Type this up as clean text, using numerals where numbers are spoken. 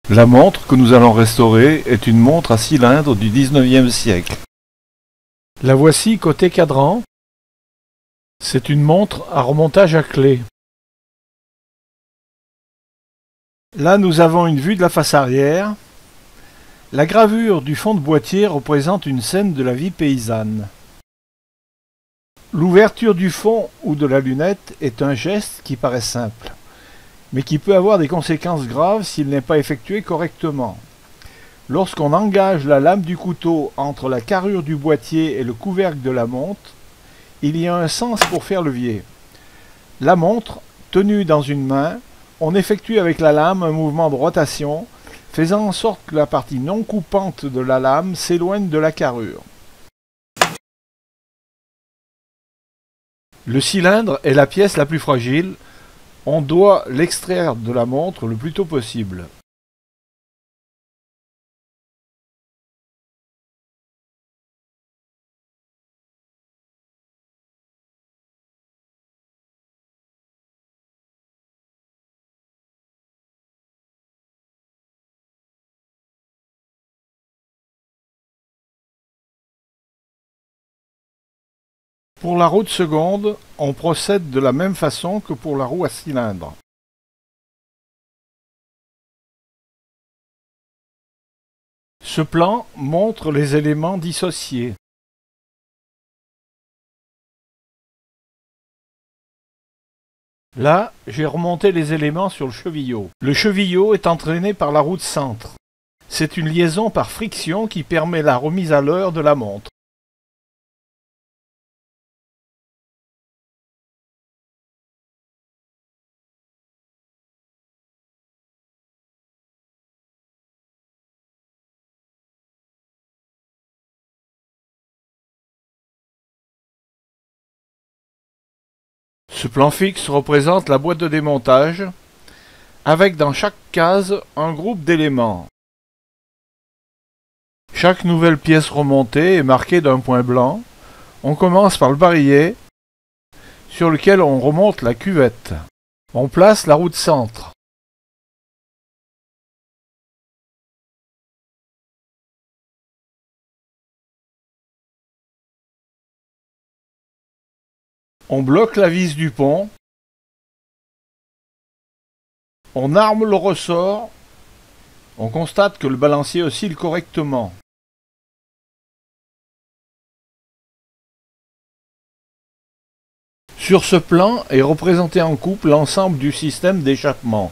La montre que nous allons restaurer est une montre à cylindre du XIXe siècle. La voici côté cadran. C'est une montre à remontage à clé. Là, nous avons une vue de la face arrière. La gravure du fond de boîtier représente une scène de la vie paysanne. L'ouverture du fond ou de la lunette est un geste qui paraît simple, mais qui peut avoir des conséquences graves s'il n'est pas effectué correctement. Lorsqu'on engage la lame du couteau entre la carrure du boîtier et le couvercle de la montre, il y a un sens pour faire levier. La montre, tenue dans une main, on effectue avec la lame un mouvement de rotation, faisant en sorte que la partie non coupante de la lame s'éloigne de la carrure. Le cylindre est la pièce la plus fragile. On doit l'extraire de la montre le plus tôt possible. Pour la roue de seconde, on procède de la même façon que pour la roue à cylindre. Ce plan montre les éléments dissociés. Là, j'ai remonté les éléments sur le chevillot. Le chevillot est entraîné par la roue de centre. C'est une liaison par friction qui permet la remise à l'heure de la montre. Ce plan fixe représente la boîte de démontage, avec dans chaque case un groupe d'éléments. Chaque nouvelle pièce remontée est marquée d'un point blanc. On commence par le barillet, sur lequel on remonte la cuvette. On place la roue de centre. On bloque la vis du pont. On arme le ressort. On constate que le balancier oscille correctement. Sur ce plan est représenté en coupe l'ensemble du système d'échappement.